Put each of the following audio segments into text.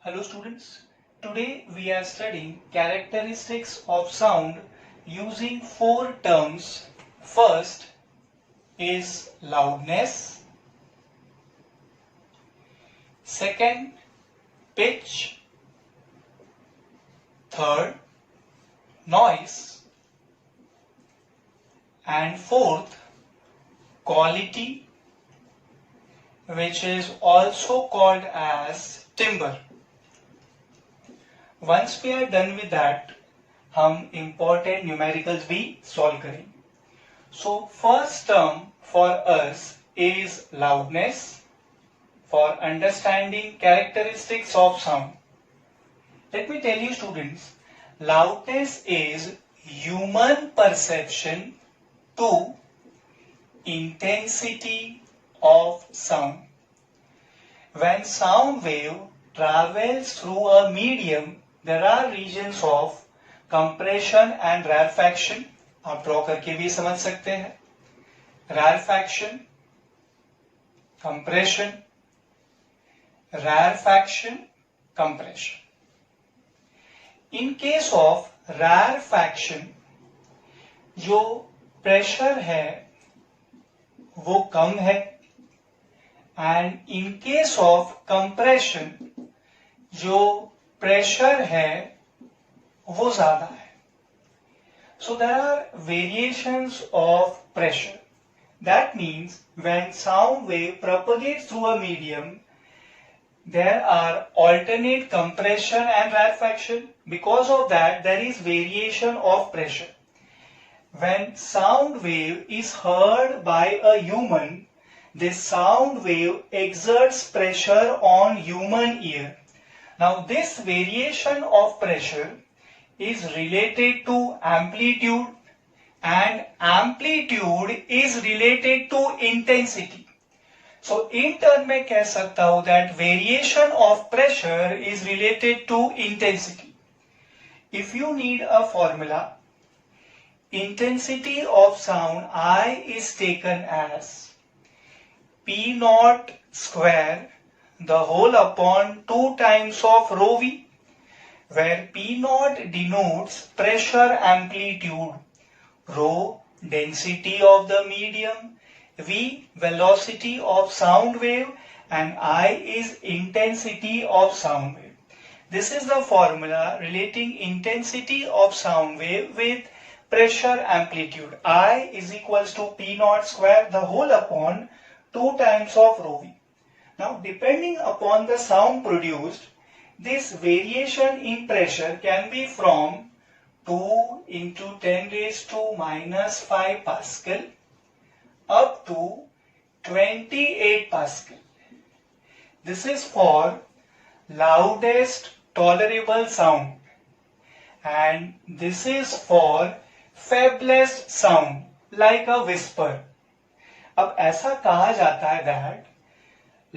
Hello students, today we are studying characteristics of sound using four terms. First is loudness, second pitch, third noise, and fourth quality, which is also called as timbre. Once we are done with that, हम important numericals भी solve करेंगे. So first term for us is loudness for understanding characteristics of sound. Let me tell you students, loudness is human perception to intensity of sound. When sound wave travels through a medium, there are regions of compression and rarefaction. आप draw करके भी समझ सकते हैं. Rarefaction, compression, rarefaction, compression. In case of rarefaction, जो pressure है वो कम है, and in case of compression, जो प्रेशर है वो ज्यादा है. So there are variations of pressure. That means when sound wave propagates through a medium, there are alternate compression and rarefaction. Because of that, there is variation of pressure. When sound wave is heard by a human, this sound wave exerts pressure on human ear. Now this variation of pressure is related to amplitude, and amplitude is related to intensity. So in turn मैं कह सकता हूं that variation of pressure is related to intensity. If you need a formula, intensity of sound I is taken as P naught square the whole upon 2 times of rho v, where P naught denotes pressure amplitude, rho density of the medium, v velocity of sound wave, and I is intensity of sound wave. This is the formula relating intensity of sound wave with pressure amplitude. I is equals to P naught square the whole upon 2 times of rho v. Now depending upon the sound produced, this variation in pressure can be from 2 into 10 raised to minus 5 Pascal up to 28 Pascal. This is for loudest tolerable sound, and this is for feeblest sound like a whisper. अब ऐसा कहा जाता है that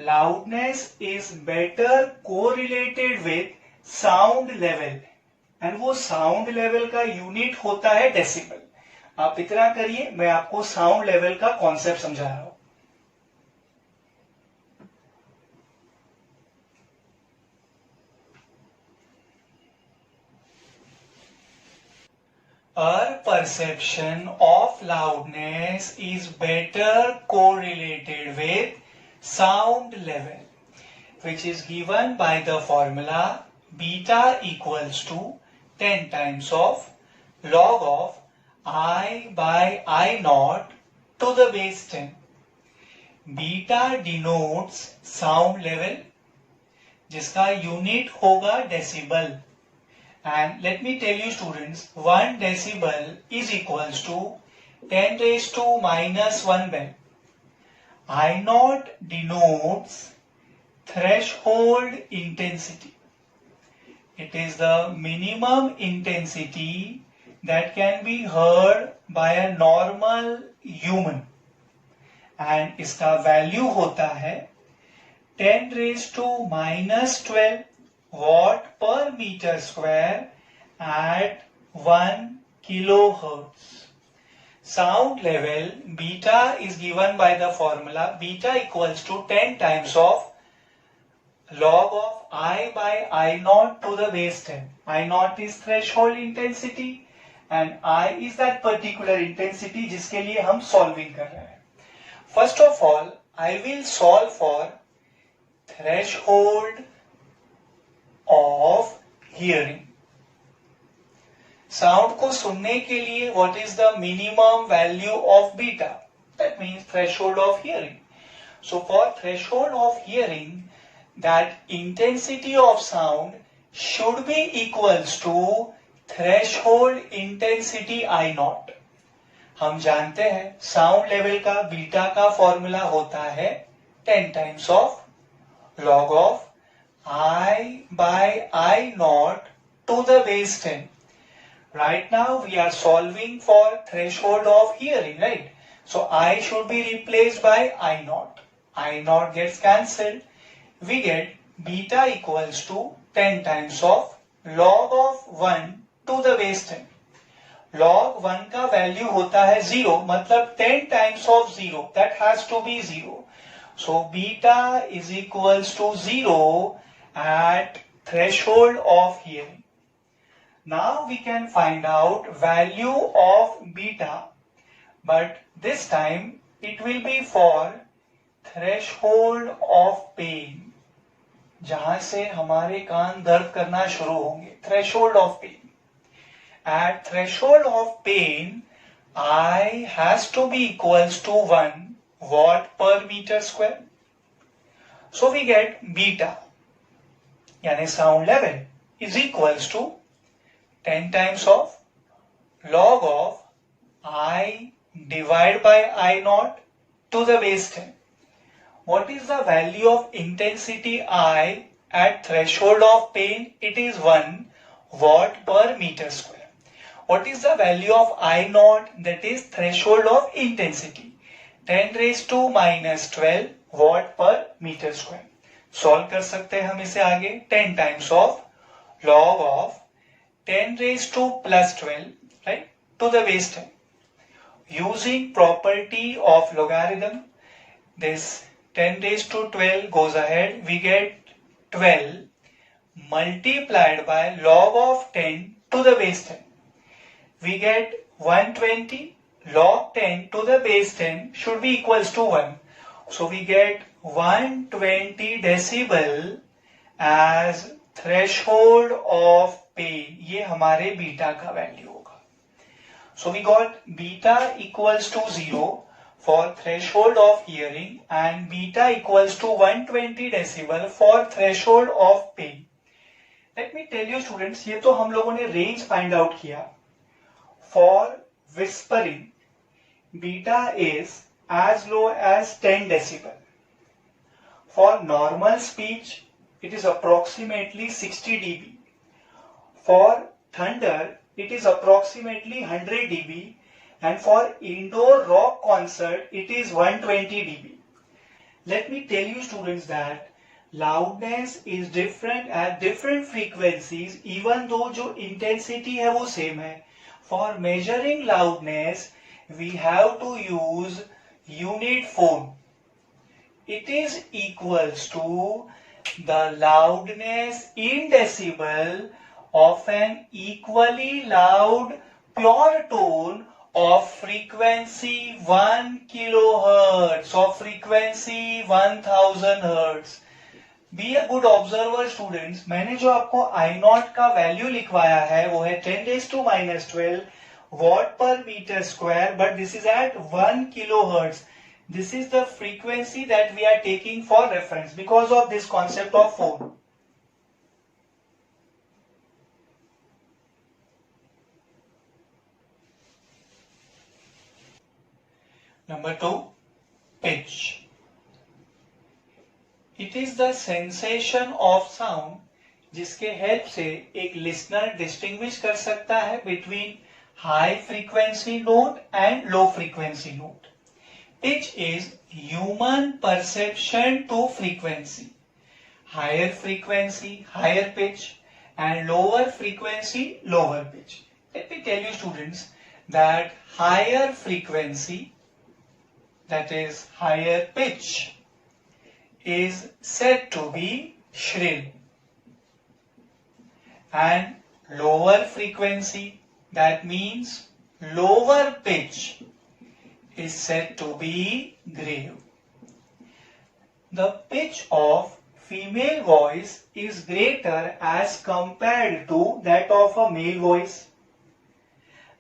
loudness is better correlated with sound level, and वो sound level का unit होता है decibel. आप इतना करिए, मैं आपको sound level का concept समझा रहा हूं. Our perception of loudness is better correlated with sound level, which is given by the formula beta equals to 10 times of log of I by I naught to the base 10. Beta denotes sound level, जिसका unit होगा decibel. And let me tell you students, 1 decibel is equals to 10 raised to minus 1 bell. I naught denotes threshold intensity. It is the minimum intensity that can be heard by a normal human. And इसका value होता है 10 raised to minus 12 watt per meter square at 1 kilohertz. Sound level beta is given by the formula beta equals to 10 times of log of I by I naught to the base 10. I naught is threshold intensity and I is that particular intensity जिसके लिए हम solving कर रहे हैं. First of all, I will solve for threshold of hearing. Sound को सुनने के लिए what is the minimum value of beta? That means threshold of hearing. So for threshold of hearing, that intensity of sound should be equals to threshold intensity I naught. हम जानते हैं sound level का beta का formula होता है 10 times of log of I by I naught to the base 10. Right now we are solving for threshold of hearing, right? So I should be replaced by I naught. I naught gets cancelled. We get beta equals to 10 times of log of 1 to the base 10. Log 1 का value होता है 0, मतलब 10 times of 0, that has to be 0. So beta is equals to 0 at threshold of hearing. Now we can find out value of beta, but this time it will be for threshold of pain. जहां से हमारे कान दर्द करना शुरू होंगे, threshold of pain. At threshold of pain, I has to be equals to 1 watt per meter square. So we get beta, यानी sound level is equals to 10 times of log of I divided by I naught to the base 10. What is the value of intensity I at threshold of pain? It is 1 watt per meter square. What is the value of I naught? That is threshold of intensity. 10 raised to minus 12 watt per meter square. Solve कर सकते हैं हम इसे आगे. 10 times of log of 10 raised to plus 12, right, to the base 10. Using property of logarithm, this 10 raised to 12 goes ahead. We get 12 multiplied by log of 10 to the base 10. We get 120. Log 10 to the base 10 should be equals to 1. So we get 120 decibel as threshold of pain. ये हमारे beta का value होगा. So we got beta equals to 0 for threshold of hearing and beta equals to 120 decibel for threshold of pain. Let me tell you students, ये तो हम लोगों ने range find out किया. For whispering, beta is as low as 10 decibel. For normal speech, it is approximately 60 dB. For thunder, it is approximately 100 dB. And for indoor rock concert, it is 120 dB. Let me tell you students that loudness is different at different frequencies, even though जो intensity है वो same है. For measuring loudness, we have to use unit phone. It is equals to the loudness in decibel of an equally loud pure tone of frequency 1 kilohertz, of frequency 1000 hertz. Be a good observer students. मैंने जो आपको I naught का value लिखवाया है वो है 10 raised to minus 12 watt per meter square, but this is at 1 kilohertz. This is the frequency that we are taking for reference because of this concept of phone. Number 2, pitch. It is the sensation of sound जिसके help से एक listener distinguish कर सकता है between high frequency note and low frequency note. Pitch is human perception to frequency. Higher frequency, higher pitch, and lower frequency, lower pitch. Let me tell you students that higher frequency, that is higher pitch, is said to be shrill, and lower frequency, that means lower pitch, is said to be grave. The pitch of female voice is greater as compared to that of a male voice.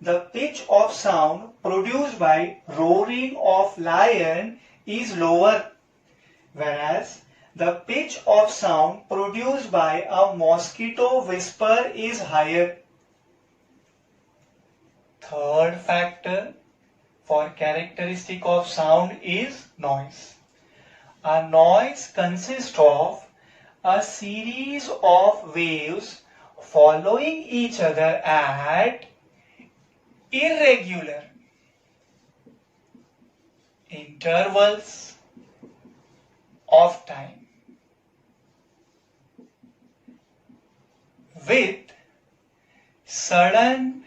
The pitch of sound produced by roaring of lion is lower, whereas the pitch of sound produced by a mosquito whisper is higher. Third factor for characteristic of sound is noise. A noise consists of a series of waves following each other at irregular intervals of time with sudden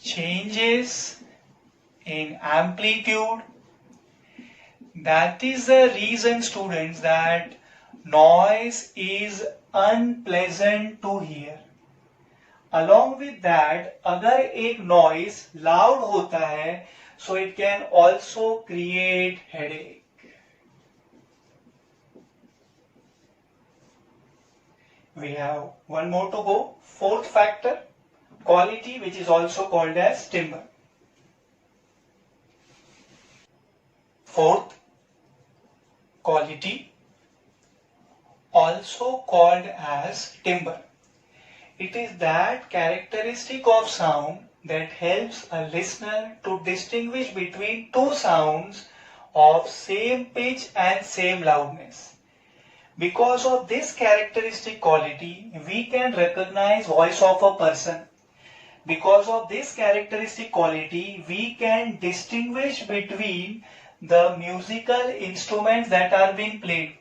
changes in amplitude. That is the reason, students, that noise is unpleasant to hear. Along with that, अगर एक noise loud होता है, so it can also create headache. We have one more to go. Fourth factor, quality, which is also called as timbre. Fourth, quality, also called as timbre. It is that characteristic of sound that helps a listener to distinguish between two sounds of same pitch and same loudness. Because of this characteristic quality, we can recognize voice of a person. Because of this characteristic quality, we can distinguish between the musical instruments that are being played.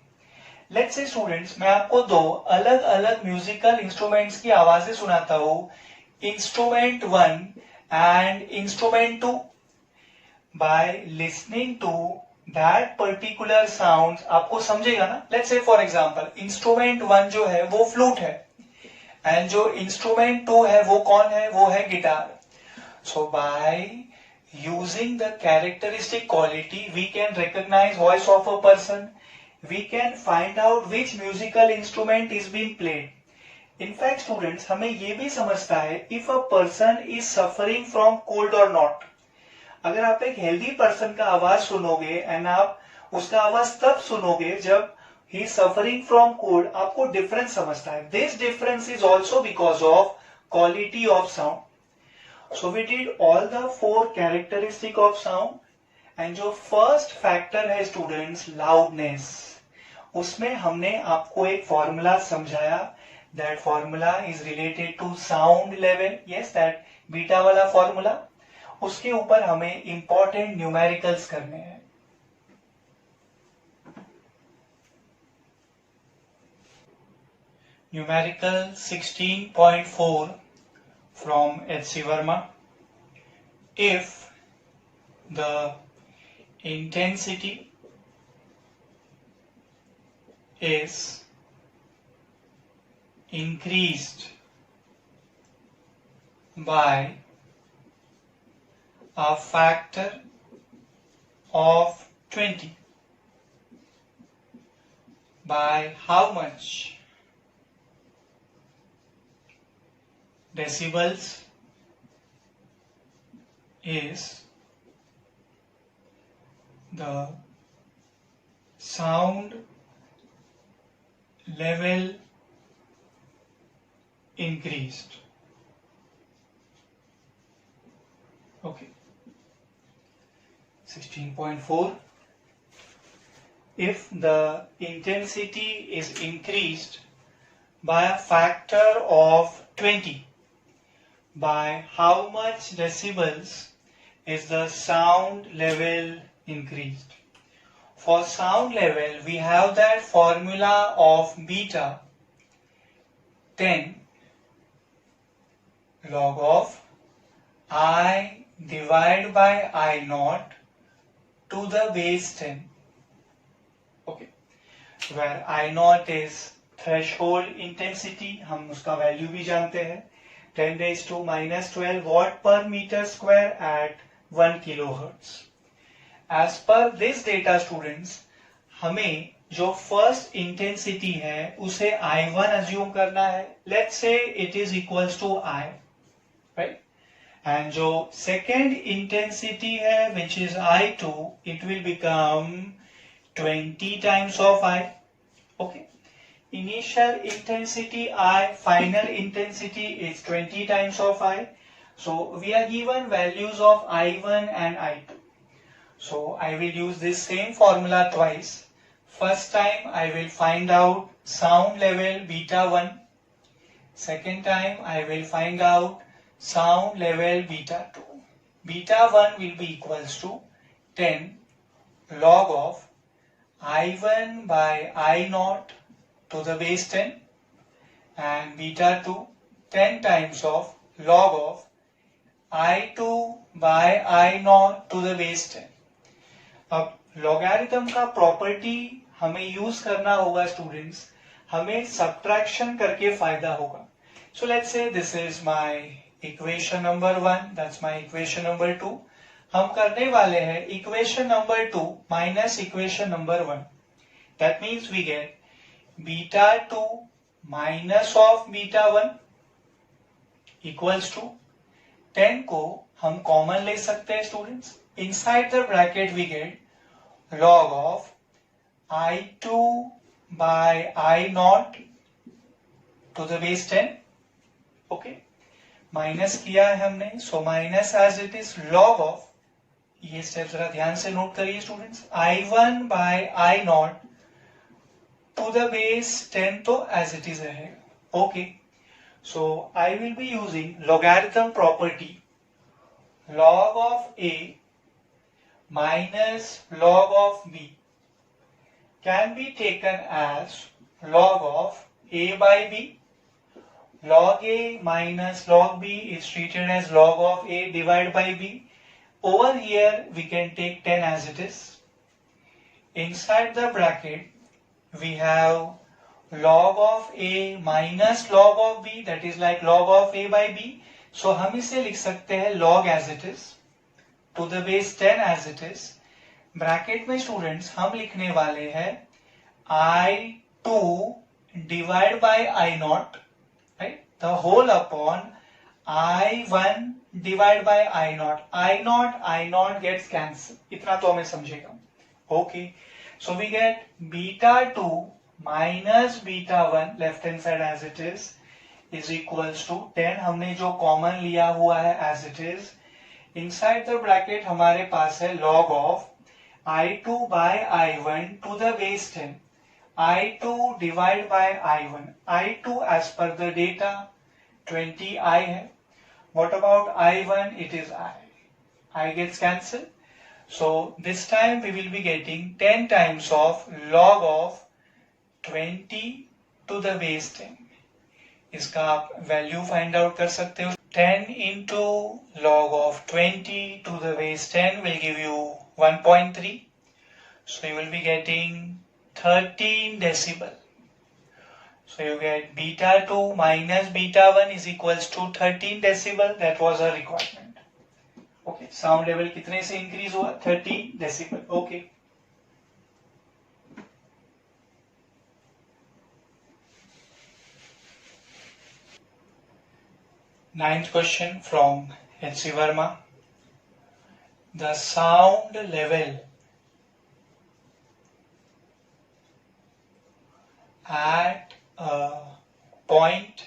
Let's say students, मैं आपको दो अलग अलग musical instruments की आवाजें सुनाता हूँ, instrument 1 and instrument 2. By listening to that particular sounds आपको समझेगा ना. Let's say for example, instrument 1 जो है वो फ्लूट है एंड जो इंस्ट्रूमेंट 2 है वो कौन है, वो है guitar. So by using the characteristic quality, we can recognize voice of a person. We can find out which musical instrument is being played. In fact, students, हमें ये भी समझता है if a person is suffering from cold or not. अगर आप एक healthy person का आवाज सुनोगे and आप उसका आवाज तब सुनोगे जब he is suffering from cold, आपको difference समझता है. This difference is also because of quality of sound. So we did all the four characteristic of sound, and जो first factor है students, loudness. उसमें हमने आपको एक फॉर्मूला समझाया. That formula is related to sound level. Yes, that beta वाला formula. उसके ऊपर हमें important numericals करने हैं. Numerical 16.4 from H.C. Verma. If the intensity is increased by a factor of 20, by how much decibels is the sound level increased. Okay. 16.4. If the intensity is increased by a factor of 20, by how much decibels is the sound level increased? For sound level, we have that formula of beta 10 log of I divided by I naught to the base 10. Okay. where I naught is threshold intensity, हम उसका value भी जानते हैं 10 raised to minus 12 watt per meter square at 1 kilohertz. As per this data students, हमें जो first intensity है उसे I1 assume करना है. Let's say it is equals to I, right. And जो सेकेंड इंटेंसिटी है which is I2, it will become 20 times of I. Okay. Initial intensity I, final intensity is 20 times of I. So we are given values of I1 and I2. So I will use this same formula twice. First time I will find out sound level beta 1. Second time I will find out sound level beta 2. Beta 1 will be equals to 10 log of I1 by I naught to the base 10 and beta 2 10 times of log of I2 by I naught to the base 10. अब logarithm का property हमें use करना होगा students, हमें subtraction करके फायदा होगा. So let's say this is my equation number 1, that's my equation number 2. हम करने वाले हैं equation number 2 minus equation number 1. That means we get beta 2 minus of beta 1 equals to 10 को हम कॉमन ले सकते हैं students. Inside the bracket we get log of I2 by I naught to the base 10. Okay. Minus किया है हमने, so minus as it is log of, ये step जरा ध्यान से नोट करिए students, I1 by I naught to the base 10 तो as it is रहेगा. Okay. So I will be using logarithm property. Log of A minus log of B can be taken as log of A by B. Log A minus log B is treated as log of A divided by B. Over here we can take 10 as it is. Inside the bracket we have log of A minus log of B, that is like log of A by B. So हम इसे लिख सकते हैं log as it is to the base 10 as it is. Bracket में students हम लिखने वाले हैं I2 divide by I naught, right, the whole upon I1 divide by I naught gets cancel. इतना तो हमें समझेगा. Okay. So we get beta 2 minus beta 1 left hand side as it is equals to 10. हमने जो common लिया हुआ है as it is. Inside the bracket हमारे पास है log of I2 by I1 to the base 10. I2 divided by I1. I2 as per the data 20I है. What about I1? It is I. I gets cancelled. So this time we will be getting 10 times of log of 20 to the base 10. इसका आप value find out कर सकते हो. 10 into log of 20 to the base 10 will give you 1.3. So you will be getting 13 decibel. So you get beta 2 minus beta 1 is equals to 13 decibel. That was our requirement. Okay. Sound level कितने से increase हुआ? 13 decibel. Okay. Ninth question from H.C. Verma. The sound level at a point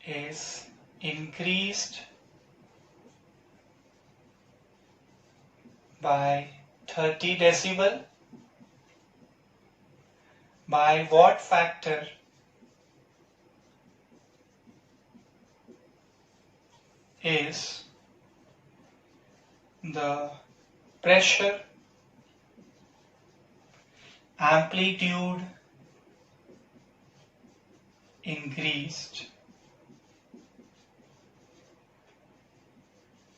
is increased by 30 decibel by what factor? Is the pressure, amplitude increased.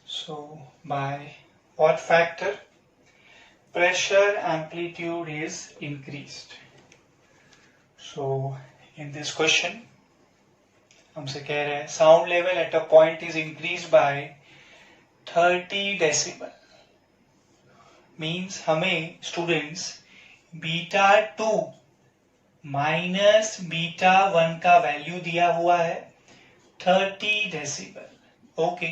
So by what factor? pressure amplitude is increased. So in this question हमसे कह रहे हैं sound level at a point is increased by 30 decibel. Means हमें students beta 2 minus beta 1 का value दिया हुआ है 30 decibel. Okay.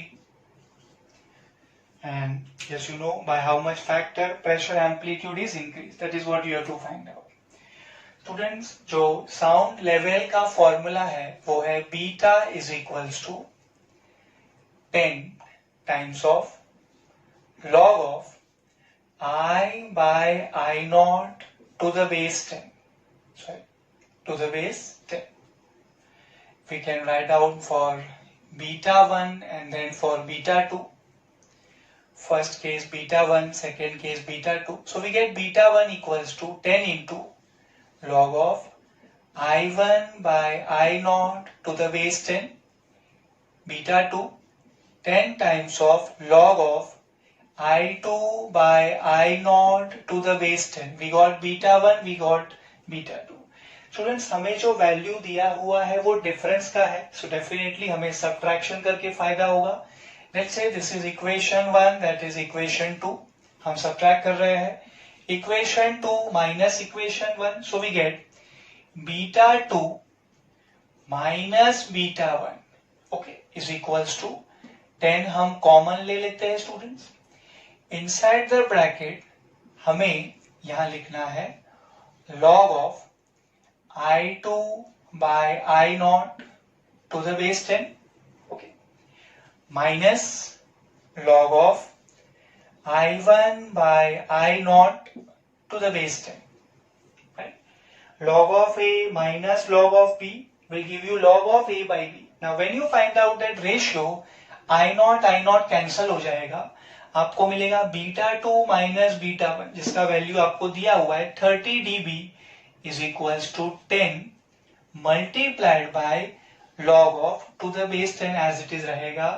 And yes, you know by how much factor pressure amplitude is increased. That is what you have to find out. Students, जो sound level का formula है वो है beta is equals to 10 times of log of I by I naught to the base 10. Sorry, to the base 10. We can write down for beta 1 and then for beta 2. First case beta 1, second case beta 2. So we get beta 1 equals to 10 into log of I1 by I naught to the base 10. Beta 2 10 times of log of I2 by I naught to the base 10. We got beta 1, we got beta 2. Students, हमें जो value दिया हुआ है वो difference का है. So definitely हमें subtraction करके फायदा होगा. Let's say this is equation 1, that is equation 2. हम subtract कर रहे हैं. Equation 2 minus equation 1. So we get beta 2 minus beta 1. Okay, is equals to 10. हम common ले लेते हैं students. Inside the bracket हमें यहाँ लिखना है log of I2 by I naught to the base 10. Minus log of I1 by I naught to the base 10. Right? Log of A minus log of B will give you log of A by B. Now when you find out that ratio, I naught cancel हो जाएगा. आपको मिलेगा beta 2 minus beta 1 जिसका value आपको दिया हुआ है 30 dB is equals to 10 multiplied by log of to the base 10 as it is रहेगा.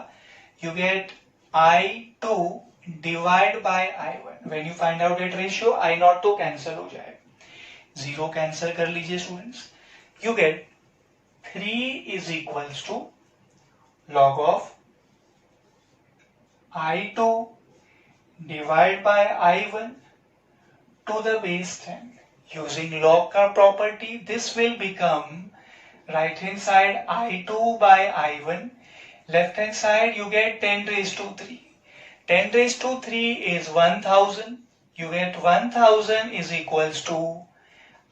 You get I2 divide by I1. When you find out that ratio, I naught तो cancel हो जाएगा. 0 cancel कर लीजिए students. You get 3 is equals to log of I2 divide by I1 to the base 10. Using log का property, this will become right hand side I2 by I1. Left hand side you get 10 raised to 3. 10 raised to 3 is 1000. You get 1000 is equals to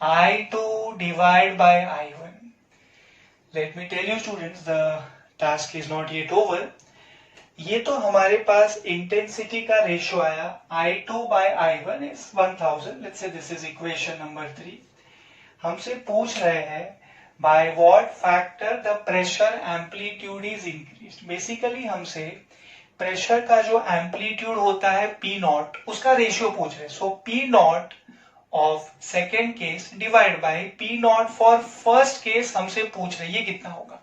I2 divided by I1. Let me tell you students, the task is not yet over. ये तो हमारे पास intensity का ratio आया I2 by I1 is 1000. Let's say this is equation number 3. हमसे पूछ रहे हैं by what factor the pressure amplitude is increased. Basically हमसे प्रेशर का जो एम्पलीट्यूड होता है P नॉट उसका रेशियो पूछ रहे हैं. सो P not of second case divide by P not for first case हमसे पूछ रहे हैं ये कितना होगा.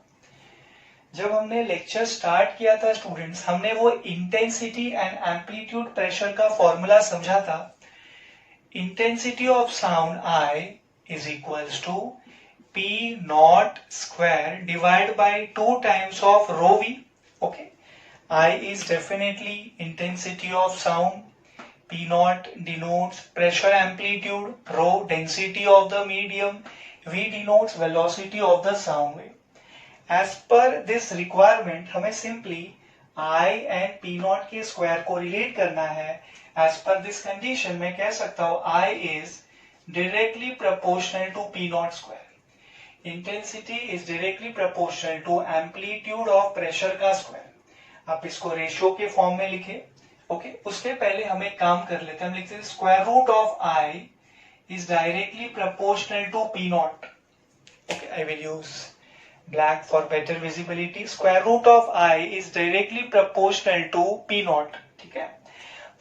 जब हमने लेक्चर स्टार्ट किया था स्टूडेंट्स, हमने वो इंटेंसिटी एंड एम्पलीट्यूड प्रेशर का फॉर्मूला समझा था. Intensity of sound I is equals to P naught square divided by 2 times of rho V. Okay, I is definitely intensity of sound. P naught denotes pressure amplitude. Rho density of the medium. V denotes velocity of the sound wave. As per this requirement, हमें simply I and P naught के square को relate करना है. As per this condition, मैं कह सकता हूँ I is directly proportional to P naught square. Intensity is directly proportional to amplitude of pressure का square. आप इसको रेशियो के फॉर्म में लिखे. ओके, उसके पहले हम एक काम कर लेते हैं. हम लिखते हैं square root of I is directly proportional to P naught. Okay, I will use black for better visibility. Square root of I is directly proportional to P naught. ठीक है,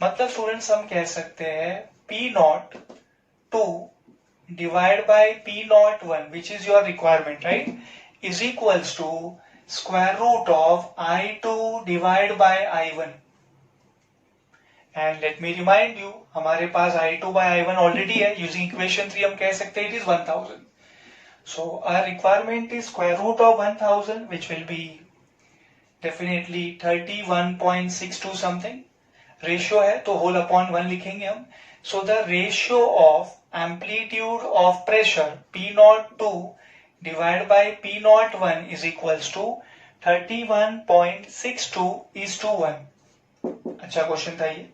मतलब स्टूडेंट्स हम कह सकते हैं P naught 2 divided by P naught 1, which is your requirement, right, is equals to square root of I2 divided by I1. And let me remind you, हमारे पास I2 by I1 already है. Using equation 3 हम कह सकते हैं it is 1000. So our requirement is square root of 1000, which will be definitely 31.62 something. Ratio है तो whole upon 1 लिखेंगे हम. So the ratio of amplitude of pressure P02 divided by P01 is equals to 31.62:1. अच्छा question था ये.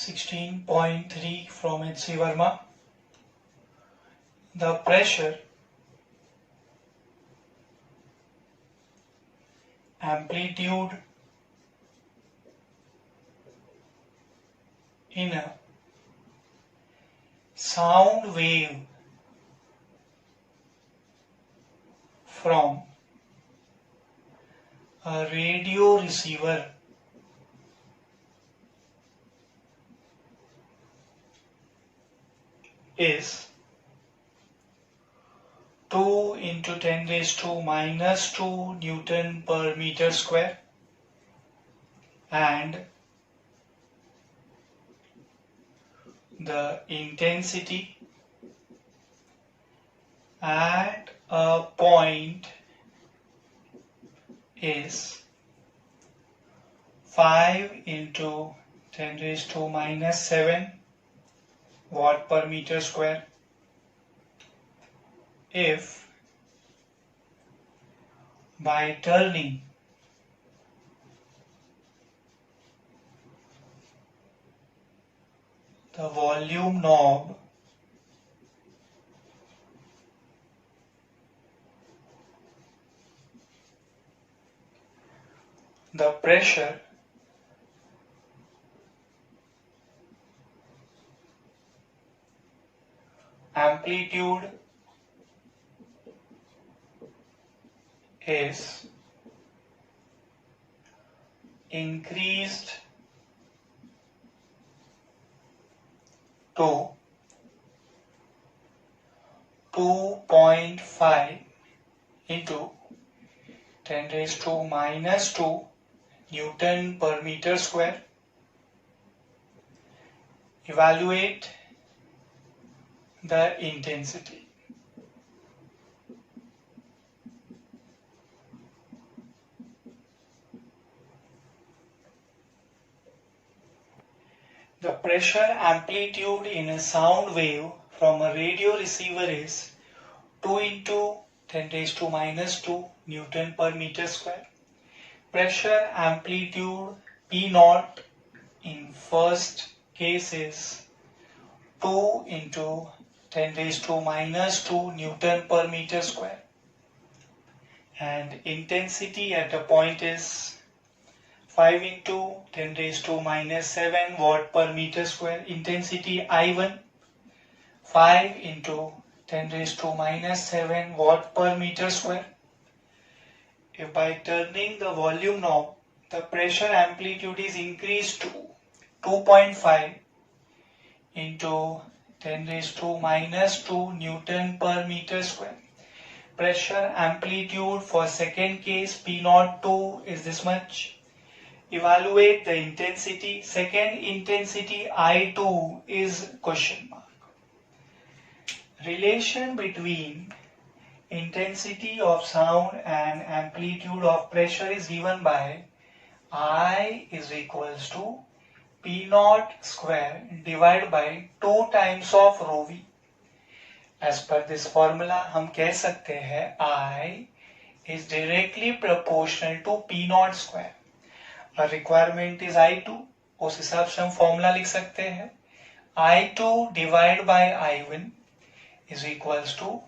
(16.3) from H.C. Verma. The pressure amplitude in a sound wave from a radio receiver is 2 into 10 raised to minus 2 Newton per meter square, and the intensity at a point is 5 into 10 raised to minus 7 watt per meter square if by turning the volume knob the pressure amplitude is increased to 2.5 into 10 raised to minus 2 Newton per meter square. Evaluate the intensity. The pressure amplitude in a sound wave from a radio receiver is 2 into 10 raised to minus 2 Newton per meter square. Pressure amplitude P0 in first case is 2 into 10 raised to minus 2 Newton per meter square. And intensity at a point is 5 into 10 raised to minus 7 watt per meter square. Intensity I1 5 into 10 raised to minus 7 watt per meter square. If by turning the volume knob the pressure amplitude is increased to 2.5 into 10 raised to minus 2 Newton per meter square. Pressure amplitude for second case P02 is this much. Evaluate the intensity. Second intensity I2 is question mark. Relation between intensity of sound and amplitude of pressure is given by I is equals to P0 square divided by 2 times of rho v. As per this formula हम कह सकते हैं I is directly proportional to P0 square. Our requirement is I2. उस हिसाब से हम formula लिख सकते हैं I2 divided by I1 is equals to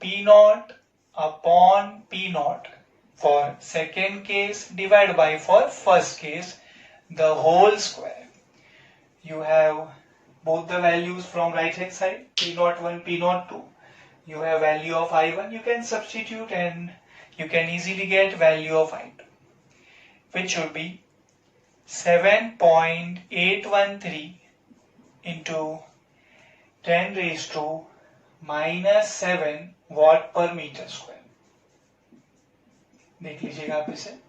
P0 upon P0 for second case divided by for first case the whole square. You have both the values from right hand side, P01, P02. You have value of I1, you can substitute and you can easily get value of I2, which should be 7.813 into 10 raised to minus 7 what पर metre square. देख लीजिएगा आप इसे।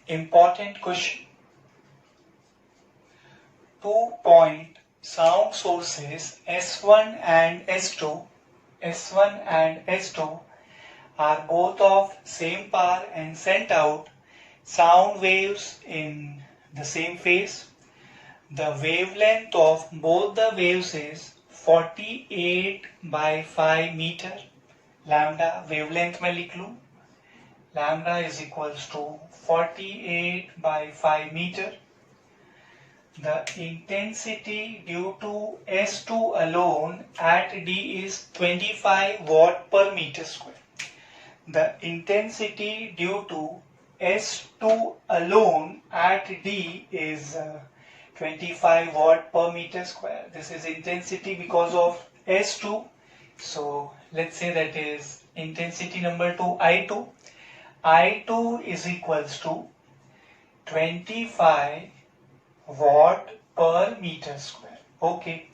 Important question. 2-point sound sources S1 and S2 are both of same power and sent out sound waves in the same phase. The wavelength of both the waves is 48 by 5 meter. Lambda wavelength में लिख लूं, lambda is equals to 48 by 5 meter. The intensity due to S2 alone at D is 25 watt per meter square. The intensity due to S2 alone at D is 25 watt per meter square. This is intensity because of S2. So let's say that is intensity number 2, I2. I2 is equals to 25 watt per meter square. Okay.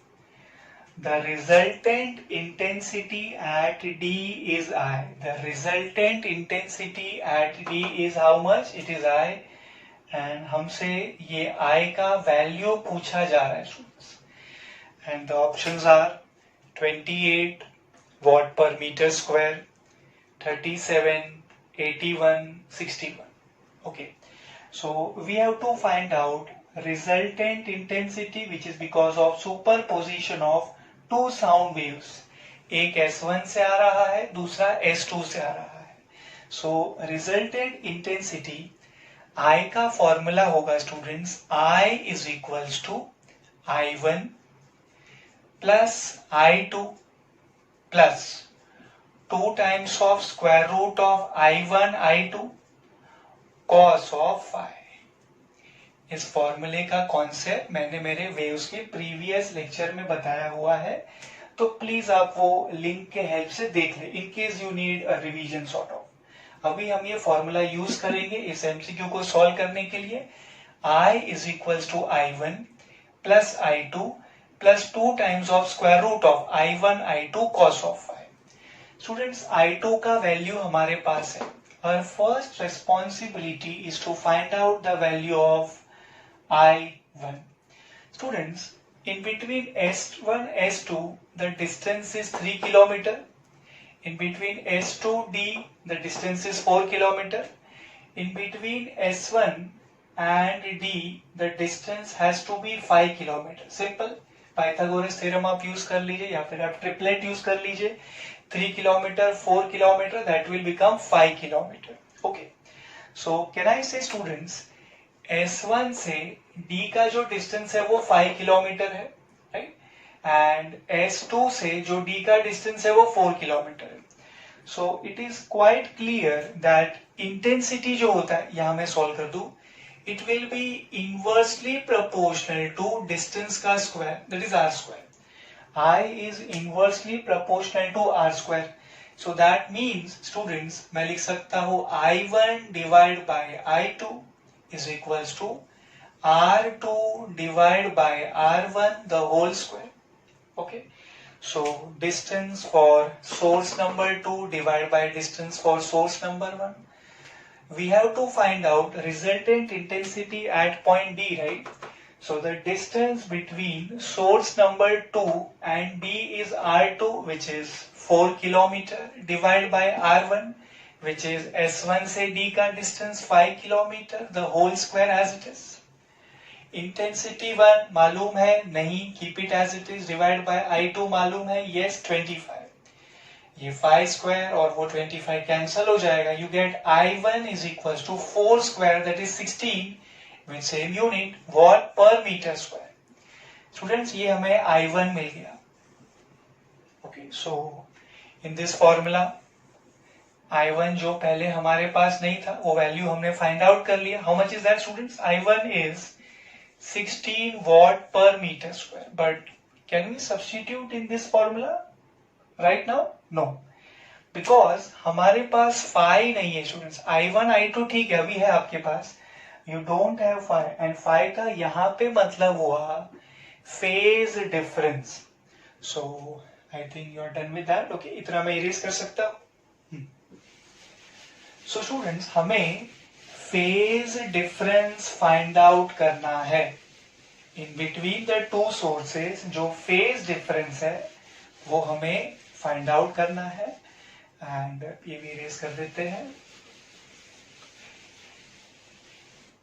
The resultant intensity at D is I. The resultant intensity at D is how much? It is I. And हमसे ये I का value पूछा जा रहा है students. And the options are 28 watt per meter square, 37, 81, 61. Okay. So we have to find out resultant intensity, which is because of superposition of two sound waves. एक S1 से आ रहा है, दूसरा S2 से आ रहा है. So resultant intensity I का formula होगा students, I is equals to I1 plus I2 plus 2 times of square root of I1 I2 cos of phi. इस फॉर्मूले का कॉन्सेप्ट मैंने मेरे वेव्स के प्रीवियस लेक्चर में बताया हुआ है, तो प्लीज आप वो लिंक के हेल्प से देख लें in case you need a revision sort of. अभी हम ये फॉर्मूला यूज करेंगे इस एमसीक्यू को सॉल्व करने के लिए। I is equals to I1 plus I2 plus 2 times of square root of I1 I2 cos of phi। Students I2 का वैल्यू हमारे पास है। Our first responsibility is to find out the value of I1. Students, in between S1 S2 the distance is 3 kilometer. In between S2 D the distance is 4 kilometer. In between S1 and D the distance has to be 5 kilometer. Simple. Pythagoras theorem आप use कर लीजिए या फिर आप triplet use कर लीजिए। 3 kilometre 4 kilometre that will become 5 kilometre. Okay, so can I से students S1 से D का जो डिस्टेंस है वो 5 किलोमीटर है, राइट, एंड S2 से जो D का डिस्टेंस है वो 4 किलोमीटर है। So it is quite clear that intensity जो होता है, यहां मैं सॉल्व कर दूं, it will be inversely proportional to distance का square, that is r square. I is inversely proportional to r square. So that means students मैं लिख सकता हूँ I1 divided by I2 is equals to R2 divided by R1 the whole square. Okay. So distance for source number 2 divided by distance for source number 1. We have to find out resultant intensity at point D, right? So the distance between source number 2 and D is R2, which is 4 kilometer, divided by R1, which is S1 से D का distance 5 kilometer, the whole square as it is. Intensity 1 मालूम है नहीं, keep it as it is, divided by I2 मालूम है, yes 25. ये 5 square और वो 25 कैंसल हो जाएगा। You get I1 is equals to 4 square that is 16 with same unit watt per meter square. Students ये हमें I1 मिल गया। Okay, so in this formula I1 जो पहले हमारे पास नहीं था वो वैल्यू हमने फाइंड आउट कर लिया। How much is that students? I1 is 16 watt per meter square. But can we substitute in this formula right now? No. Because हमारे पास फाई नहीं है स्टूडेंट्स. I1 I2 ठीक है अभी है आपके पास. You don't have phi and phi का यहाँ पे मतलब हुआ phase difference. So I think you are done with that. Okay, इतना मैं इरेज कर सकता हूँ. सो स्टूडेंट्स हमें फेज डिफरेंस फाइंड आउट करना है in between the two sources. जो फेज डिफरेंस है वो हमें फाइंड आउट करना है. एंड ये भी इरेज कर देते हैं.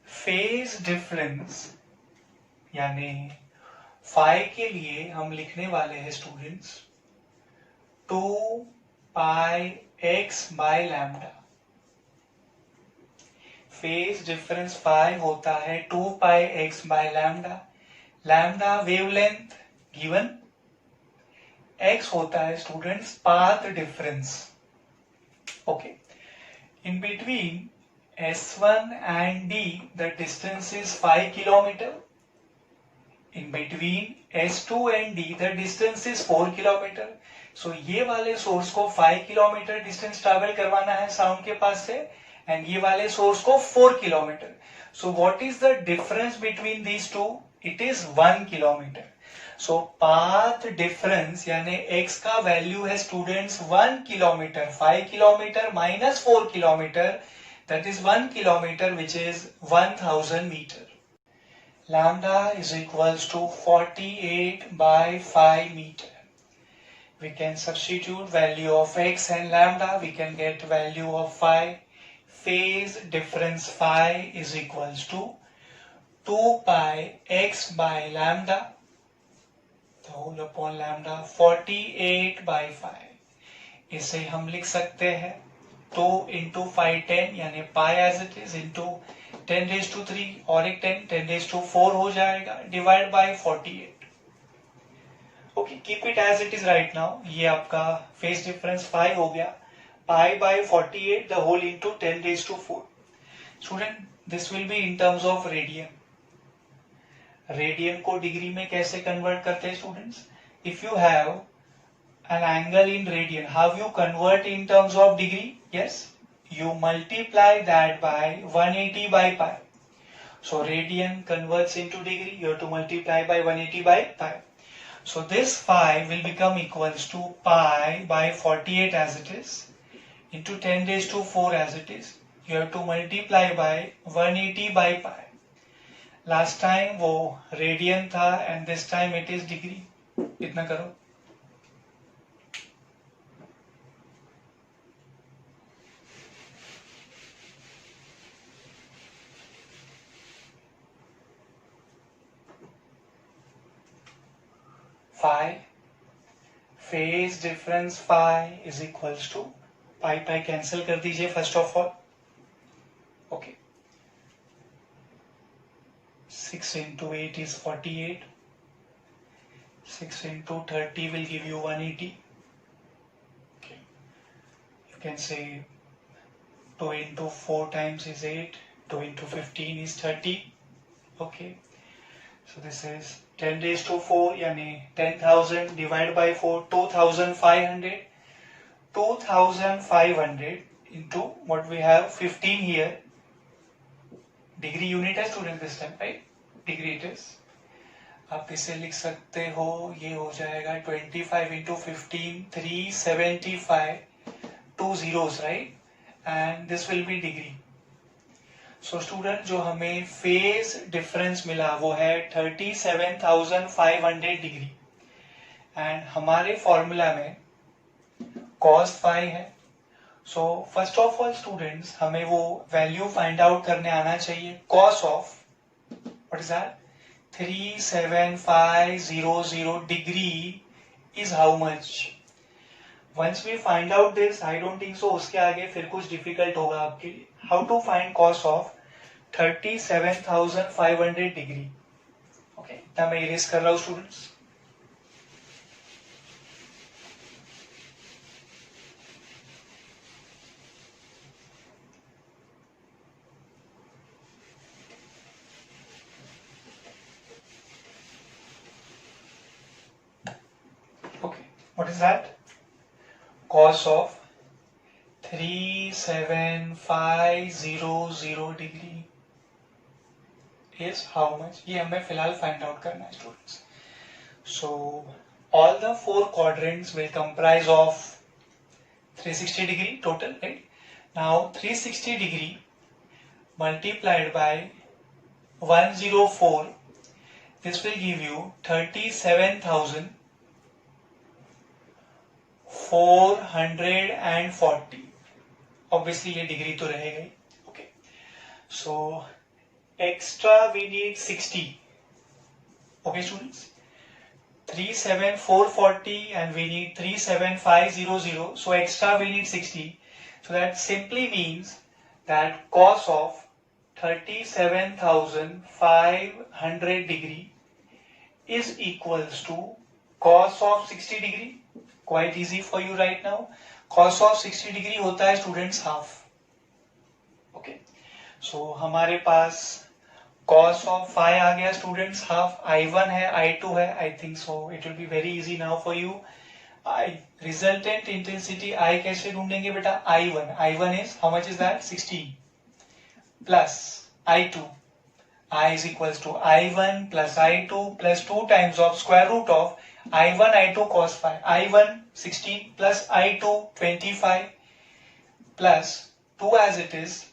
फेज डिफरेंस यानी फाई के लिए हम लिखने वाले हैं students 2 pi x by lambda. Phase difference phi होता है 2 pi x by lambda. Lambda wavelength given, x होता है students path difference. Okay, in between S1 and D the distance is 5 kilometer. In between S2 and D the distance is 4 kilometer. So ये वाले source को 5 kilometre distance travel करवाना है sound के पास से and ये वाले सोर्स को 4 kilometre. So what is the difference between these two? It is 1 kilometre. So path difference यानी x का वैल्यू है students 1 kilometre. 5 kilometre minus 4 kilometre, that is 1 kilometer, which is 1000 meter. Lambda is equals to 48 by 5 meter. We can substitute value of x and lambda. We can get value of phi. Phase difference phi is equals to 2 pi x by lambda, the whole upon lambda, 48 by 5. इसे हम लिख सकते हैं 2 into 5 10 यानी pi as it is into 10 raised to 3 और एक 10 raised to 4 हो जाएगा divide by 48. Okay, keep it as it is right now. ये आपका फेज डिफरेंस 5 हो गया. pi by 48 the whole into 10 raised to 4. Student this will be in terms of radian. Radian को degree में कैसे convert करते हैं students? If you have an angle in radian, how you convert in terms of degree? Yes, you multiply that by 180 by pi. So radian converts into degree, you have to multiply by 180 by pi. So this phi will become equals to pi by 48 as it is into 10 raised to 4 as it is. You have to multiply by 180 by pi. Last time वो radian था and this time it is degree. इतना करो. phi, phase difference phi is equals to pi cancel कर दीजिए first of all. Okay, 6 into 8 is 48. 6 into 30 will give you 180. Okay, you can say 2 into 4 times is 8. 2 into 15 is 30. Okay, so this is 10 raised to 4 यानी 10,000 divided by 4 2,500. 2,500 into what we have 15 here. Degree unit है student this time, right? Degree it is. आप इसे लिख सकते हो, ये हो जाएगा 25 into 15 375 2 zeros, right? And this will be degree. So student जो हमें फेज डिफरेंस मिला वो है 37,500 डिग्री एंड हमारे फॉर्मूला में cos फाई है. So first of all students हमें वो वैल्यू फाइंड आउट करने आना चाहिए. cos of what is that 37500 degree is how much. Once we find out this, I don't think so उसके आगे फिर कुछ डिफिकल्ट होगा आपके लिए. How to find cos of 37,500 degree. Okay, इतना मैं इरेज कर रहा हूँ students. Okay, what is that? Cos of 37500 degree is how much? ये हमें फिलहाल find out करना है students. So all the four quadrants will comprise of 360 degree total, right? Now 360 degree multiplied by 104, this will give you 37,440. Obviously ये degree तो रहेगा ही. Okay. So extra we need 60. Okay students, 37,440 and we need 37500, so extra we need 60. So that simply means that cos of 37,500 degree is equals to cos of 60 degree. Quite easy for you right now. Cos of 60 degree होता है students half. Okay. So हमारे पास cos of phi आ गया students half. I1 है, I2 है. I think so it will be very easy now for you. Resultant intensity I कैसे ढूंढेंगे बेटा? I1 is how much is that? 16 plus I2. I is equals to I1 plus I2 plus 2 times of square root of I1 I2 cos phi. I1 16 plus I2 25 plus 2 as it is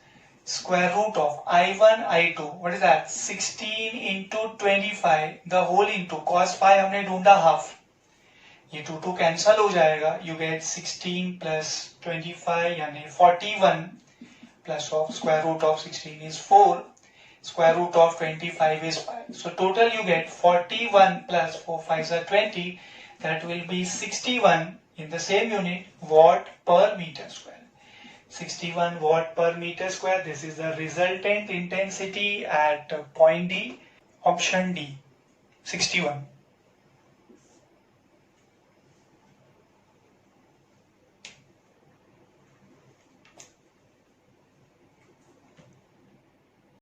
square root of I1 I2. What is that? 16 into 25 the whole into cos phi हमने ढूंढा half. ये 2 cancel हो जाएगा. You get 16 plus 25 यानी 41 plus of square root of 16 is 4. Square root of 25 is 5. So total you get 41 plus 4 5s are 20. That will be 61 in the same unit watt per meter square. 61 watt per meter square. This is the resultant intensity at point D. Option D. 61.